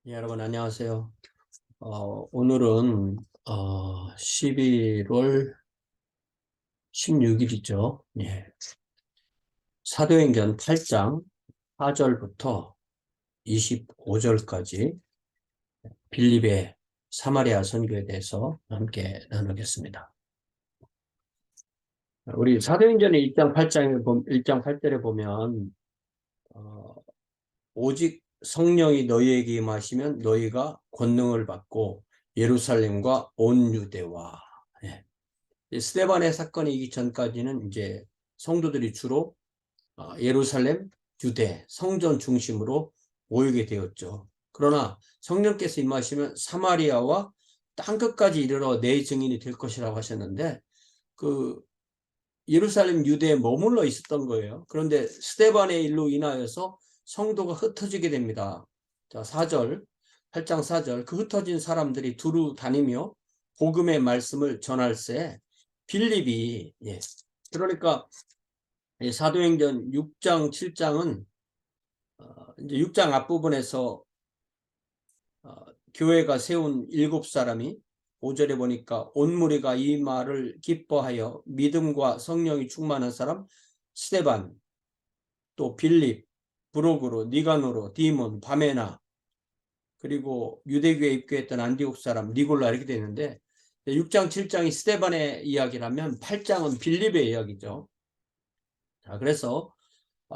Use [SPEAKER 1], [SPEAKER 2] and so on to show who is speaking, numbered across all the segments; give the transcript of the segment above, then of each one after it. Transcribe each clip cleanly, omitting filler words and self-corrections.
[SPEAKER 1] 예, 여러분 안녕하세요. 오늘은 11월 16일이죠. 예. 사도행전 8장 4절부터 25절까지 빌립의 사마리아 선교에 대해서 함께 나누겠습니다. 우리 사도행전의 1장 8절에 보면 오직 성령이 너희에게 임하시면 너희가 권능을 받고 예루살렘과 온 유대와, 예. 스데반의 사건이 있기 전까지는 이제 성도들이 주로 예루살렘, 유대, 성전 중심으로 모이게 되었죠. 그러나 성령께서 임하시면 사마리아와 땅끝까지 이르러 내 증인이 될 것이라고 하셨는데, 그 예루살렘, 유대에 머물러 있었던 거예요. 그런데 스데반의 일로 인하여서 성도가 흩어지게 됩니다. 자, 4절, 8장 4절. 그 흩어진 사람들이 두루 다니며 복음의 말씀을 전할세 빌립이, 예. 그러니까 사도행전 6장, 7장은 이제 6장 앞부분에서 교회가 세운 7사람이 5절에 보니까 온 무리가 이 말을 기뻐하여 믿음과 성령이 충만한 사람 스데반, 또 빌립, 브로그로, 니가노로, 디몬, 바메나, 그리고 유대교에 입교했던 안디옥 사람 니골라 이렇게 되는데, 6장 7장이 스데반의 이야기라면 8장은 빌립의 이야기죠. 자, 그래서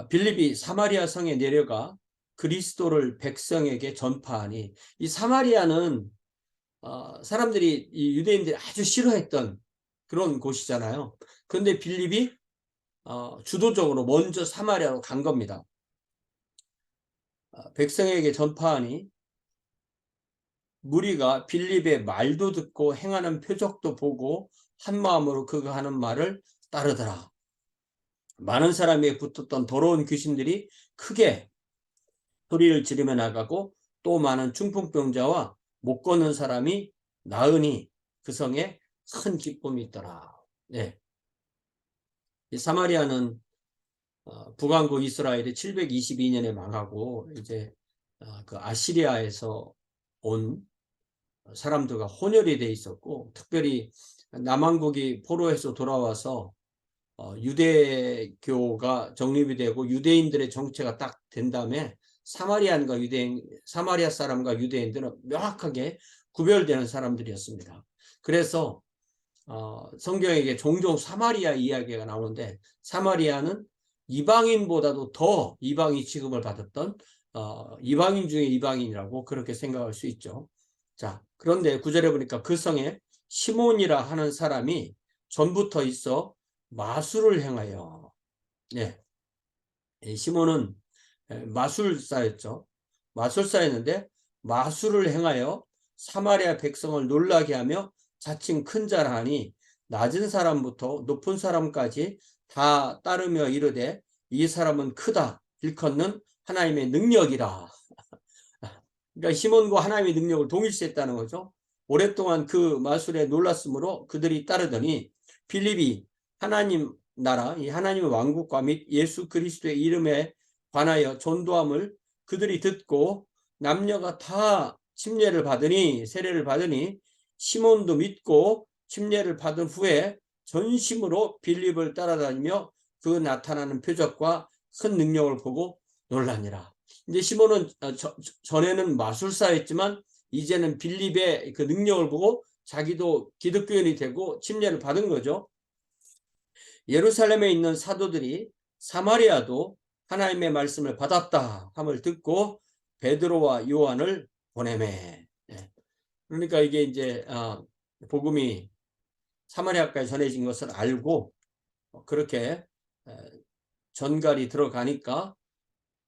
[SPEAKER 1] 빌립이 사마리아 성에 내려가 그리스도를 백성에게 전파하니, 이 사마리아는 사람들이, 이 유대인들이 아주 싫어했던 그런 곳이잖아요. 그런데 빌립이 주도적으로 먼저 사마리아로 간 겁니다. 백성에게 전파하니 무리가 빌립의 말도 듣고 행하는 표적도 보고 한 마음으로 그가 하는 말을 따르더라. 많은 사람에게 붙었던 더러운 귀신들이 크게 소리를 지르며 나가고, 또 많은 중풍병자와 못 걷는 사람이 나으니 그 성에 큰 기쁨이 있더라. 네. 이 사마리아는 북왕국 이스라엘이 722년에 망하고, 이제 그 아시리아에서 온 사람들과 혼혈이 돼 있었고, 특별히 남왕국이 포로에서 돌아와서 유대교가 정립이 되고 유대인들의 정체가 딱 된 다음에 사마리아 사람과 유대인들은 명확하게 구별되는 사람들이었습니다. 그래서 성경에게 종종 사마리아 이야기가 나오는데, 사마리아는 이방인보다도 더 이방인 취급을 받았던 이방인 중에 이방인이라고 그렇게 생각할 수 있죠. 자, 그런데 9절에 보니까 그 성에 시몬이라 하는 사람이 전부터 있어 마술을 행하여, 예, 시몬은 마술사였죠. 마술사였는데 마술을 행하여 사마리아 백성을 놀라게 하며 자칭 큰 자라 하니 낮은 사람부터 높은 사람까지 다 따르며 이르되 이 사람은 크다 일컫는 하나님의 능력이라. 그러니까 시몬과 하나님의 능력을 동일시했다는 거죠. 오랫동안 그 마술에 놀랐으므로 그들이 따르더니 빌립이 하나님 나라, 이 하나님의 왕국과 및 예수 그리스도의 이름에 관하여 전도함을 그들이 듣고 남녀가 다 침례를 받으니, 세례를 받으니 시몬도 믿고 침례를 받은 후에 전심으로 빌립을 따라다니며 그 나타나는 표적과 큰 능력을 보고 놀라니라. 이제 시몬은 전에는 마술사였지만 이제는 빌립의 그 능력을 보고 자기도 기독교인이 되고 침례를 받은 거죠. 예루살렘에 있는 사도들이 사마리아도 하나님의 말씀을 받았다 함을 듣고 베드로와 요한을 보내매. 그러니까 이게 이제 복음이 사마리아까지 전해진 것을 알고 그렇게 전갈이 들어가니까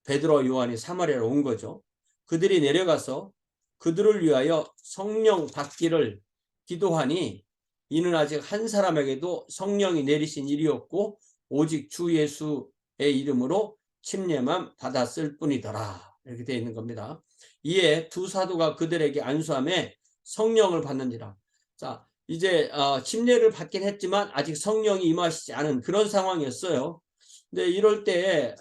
[SPEAKER 1] 베드로와 요한이 사마리아로 온 거죠. 그들이 내려가서 그들을 위하여 성령 받기를 기도하니 이는 아직 한 사람에게도 성령이 내리신 일이었고 오직 주 예수의 이름으로 침례만 받았을 뿐이더라. 이렇게 되어 있는 겁니다. 이에 두 사도가 그들에게 안수함에 성령을 받는지라. 자, 이제 침례를 받긴 했지만 아직 성령이 임하시지 않은 그런 상황이었어요. 근데 이럴 때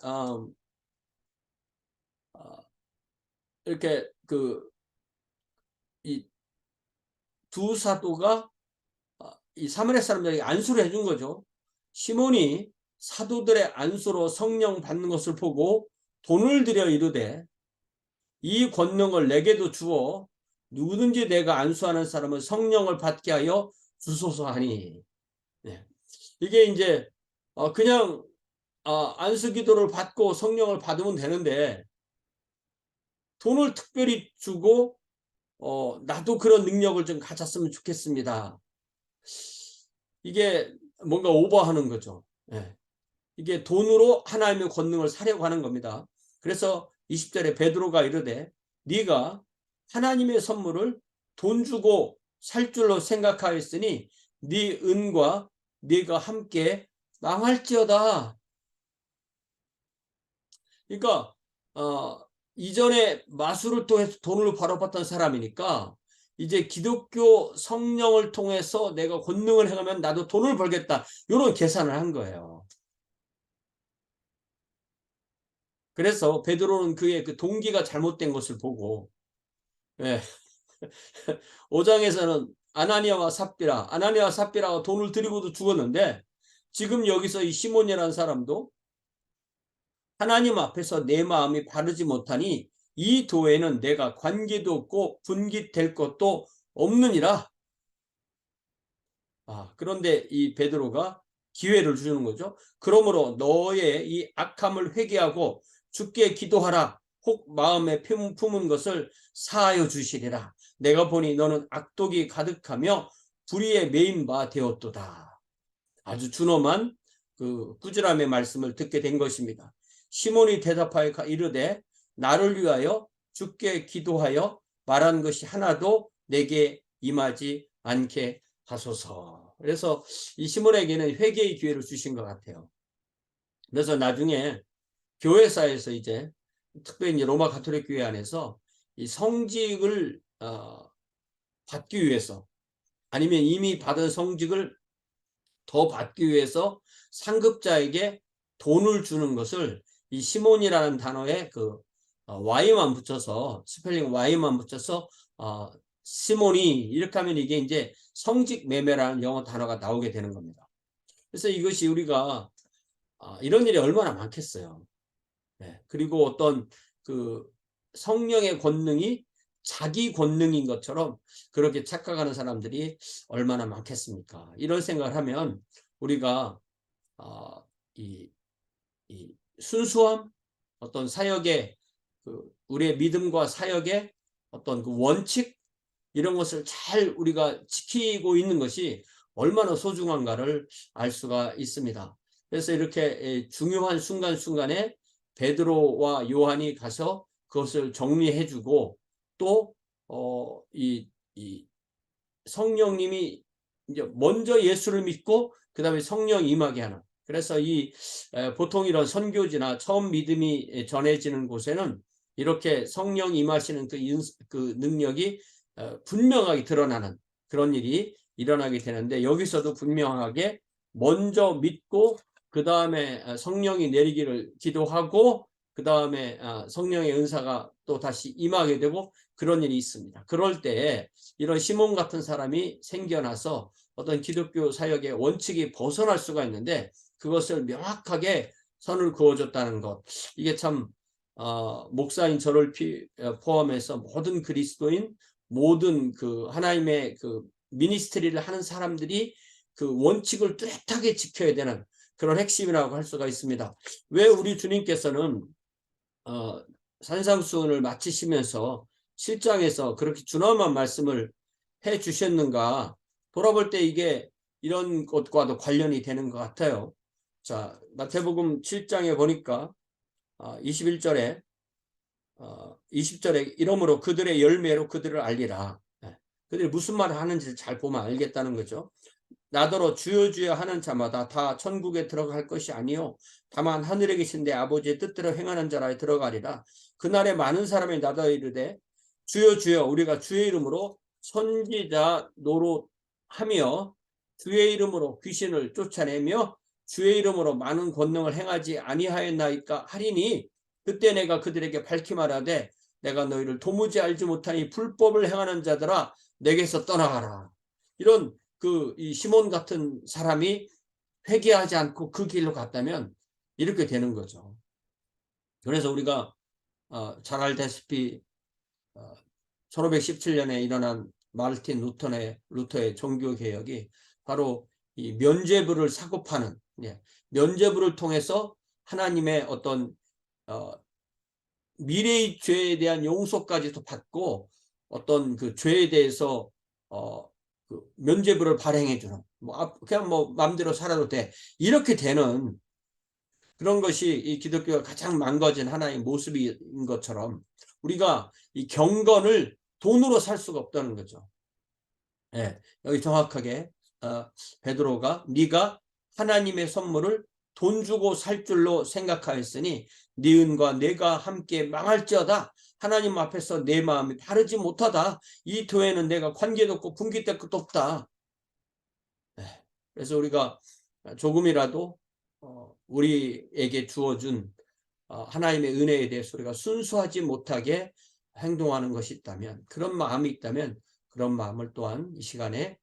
[SPEAKER 1] 이렇게 그 이 두 사도가 이 사마리아 사람들에게 안수를 해준 거죠. 시몬이 사도들의 안수로 성령 받는 것을 보고 돈을 들여 이르되 이 권능을 내게도 주어 누구든지 내가 안수하는 사람은 성령을 받게 하여 주소서 하니. 네. 이게 이제 그냥 안수 기도를 받고 성령을 받으면 되는데 돈을 특별히 주고 나도 그런 능력을 좀 가졌으면 좋겠습니다. 이게 뭔가 오버하는 거죠. 예. 이게 돈으로 하나님의 권능을 사려고 하는 겁니다. 그래서 20절에 베드로가 이르되 네가 하나님의 선물을 돈 주고 살 줄로 생각하였으니 네 은과 네가 함께 망할지어다. 그러니까 이전에 마술을 통해서 돈을 벌어봤던 사람이니까 이제 기독교 성령을 통해서 내가 권능을 행하면 나도 돈을 벌겠다. 이런 계산을 한 거예요. 그래서 베드로는 그의 그 동기가 잘못된 것을 보고, 예. 5장에서는 아나니아와 삽비라가 돈을 들이고도 죽었는데 지금 여기서 이 시몬이라는 사람도 하나님 앞에서 내 마음이 바르지 못하니 이 도에는 내가 관계도 없고 분깃될 것도 없느니라. 그런데 이 베드로가 기회를 주는 거죠. 그러므로 너의 이 악함을 회개하고 주께 기도하라. 혹 마음에 품은 것을 사하여 주시리라. 내가 보니 너는 악독이 가득하며 불의에 매인 바 되었도다. 아주 준엄한 그 꾸지람의 말씀을 듣게 된 것입니다. 시몬이 대답하여 이르되 나를 위하여 주께 기도하여 말한 것이 하나도 내게 임하지 않게 하소서. 그래서 이 시몬에게는 회개의 기회를 주신 것 같아요. 그래서 나중에 교회사에서 이제 특별히 이제 로마 가톨릭 교회 안에서 이 성직을 받기 위해서 아니면 이미 받은 성직을 더 받기 위해서 상급자에게 돈을 주는 것을 이 시몬이라는 단어에 그 Y만 붙여서 스펠링 Y만 붙여서 시몬이 이렇게 하면 이게 이제 성직 매매라는 영어 단어가 나오게 되는 겁니다. 그래서 이것이 우리가 이런 일이 얼마나 많겠어요. 네. 그리고 어떤 그 성령의 권능이 자기 권능인 것처럼 그렇게 착각하는 사람들이 얼마나 많겠습니까? 이런 생각을 하면 우리가 이 순수함, 어떤 사역의 우리의 믿음과 사역의 어떤 그 원칙 이런 것을 잘 우리가 지키고 있는 것이 얼마나 소중한가를 알 수가 있습니다. 그래서 이렇게 중요한 순간순간에 베드로와 요한이 가서 그것을 정리해주고 또 이 성령님이 이제 먼저 예수를 믿고 그 다음에 성령 임하게 하는. 그래서 보통 이런 선교지나 처음 믿음이 전해지는 곳에는 이렇게 성령 임하시는 그 능력이 분명하게 드러나는 그런 일이 일어나게 되는데 여기서도 분명하게 먼저 믿고 그 다음에 성령이 내리기를 기도하고 그 다음에 성령의 은사가 또 다시 임하게 되고 그런 일이 있습니다. 그럴 때 이런 시몬 같은 사람이 생겨나서 어떤 기독교 사역의 원칙이 벗어날 수가 있는데 그것을 명확하게 선을 그어줬다는 것. 이게 참 목사인 저를 포함해서 모든 그리스도인 모든 그 하나님의 그 미니스트리를 하는 사람들이 그 원칙을 뚜렷하게 지켜야 되는 그런 핵심이라고 할 수가 있습니다. 왜 우리 주님께서는 산상수훈을 마치시면서 7장에서 그렇게 준엄한 말씀을 해 주셨는가 돌아볼 때 이게 이런 것과도 관련이 되는 것 같아요. 자, 마태복음 7장에 보니까 21절에 20절에 이러므로 그들의 열매로 그들을 알리라. 그들이 무슨 말을 하는지 잘 보면 알겠다는 거죠. 나더러 주여 주여 하는 자마다 다 천국에 들어갈 것이 아니요 다만 하늘에 계신 내 아버지의 뜻대로 행하는 자라 들어가리라. 그날에 많은 사람이 나더러 이르되 주여 주여 우리가 주의 이름으로 선지자 노릇하며 주의 이름으로 귀신을 쫓아내며 주의 이름으로 많은 권능을 행하지 아니하였나이까 하리니 그때 내가 그들에게 밝히 말하되 내가 너희를 도무지 알지 못하니 불법을 행하는 자들아 내게서 떠나가라. 이런 이 시몬 같은 사람이 회개하지 않고 그 길로 갔다면 이렇게 되는 거죠. 그래서 우리가 잘 알다시피 1517년에 일어난 마르틴 루터의 종교개혁이 바로 이 면죄부를 사고파는, 면죄부를 통해서 하나님의 어떤 미래의 죄에 대한 용서까지도 받고 어떤 그 죄에 대해서 그 면죄부를 발행해 주는, 그냥 마음대로 살아도 돼, 이렇게 되는 그런 것이 이 기독교가 가장 망가진 하나의 모습인 것처럼 우리가 이 경건을 돈으로 살 수가 없다는 거죠. 여기 정확하게 베드로가 네가 하나님의 선물을 돈 주고 살 줄로 생각하였으니 네 은과 내가 함께 망할지어다. 하나님 앞에서 내 마음이 바르지 못하다. 이 교회는 내가 관계도 없고 분깃될 것도 없다. 그래서 우리가 조금이라도 우리에게 주어준 하나님의 은혜에 대해서 우리가 순수하지 못하게 행동하는 것이 있다면, 그런 마음이 있다면 그런 마음을 또한 이 시간에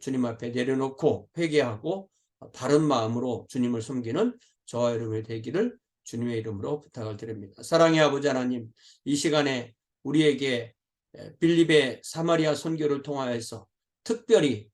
[SPEAKER 1] 주님 앞에 내려놓고 회개하고 바른 마음으로 주님을 섬기는 저와 여러분이 되기를 주님의 이름으로 부탁을 드립니다. 사랑의 아버지 하나님, 이 시간에 우리에게 빌립의 사마리아 선교를 통하여서 특별히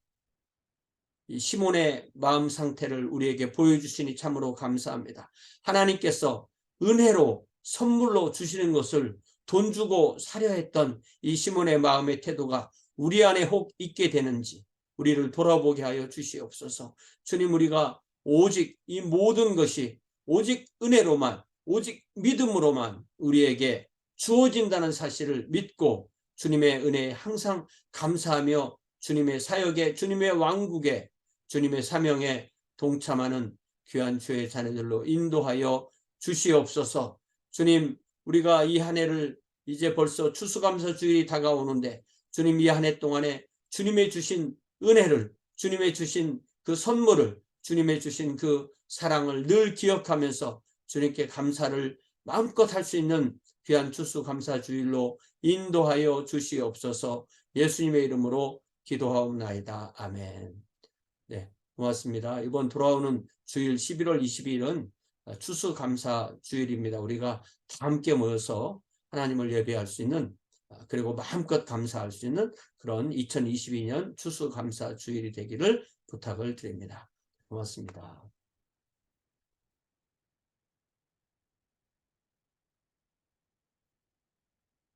[SPEAKER 1] 이 시몬의 마음 상태를 우리에게 보여주시니 참으로 감사합니다. 하나님께서 은혜로 선물로 주시는 것을 돈 주고 사려 했던 이 시몬의 마음의 태도가 우리 안에 혹 있게 되는지 우리를 돌아보게 하여 주시옵소서. 주님, 우리가 오직 이 모든 것이 오직 은혜로만, 오직 믿음으로만 우리에게 주어진다는 사실을 믿고 주님의 은혜에 항상 감사하며 주님의 사역에, 주님의 왕국에, 주님의 사명에 동참하는 귀한 주의 자녀들로 인도하여 주시옵소서. 주님, 우리가 이 한 해를 이제 벌써 추수감사 주일이 다가오는데 주님, 이 한 해 동안에 주님의 주신 은혜를, 주님의 주신 그 선물을, 주님의 주신 그 사랑을 늘 기억하면서 주님께 감사를 마음껏 할 수 있는 귀한 추수감사 주일로 인도하여 주시옵소서. 예수님의 이름으로 기도하옵나이다. 아멘. 네, 고맙습니다. 이번 돌아오는 주일 11월 22일은 추수감사 주일입니다. 우리가 다 함께 모여서 하나님을 예배할 수 있는, 그리고 마음껏 감사할 수 있는 그런 2022년 추수감사 주일이 되기를 부탁을 드립니다. 고맙습니다.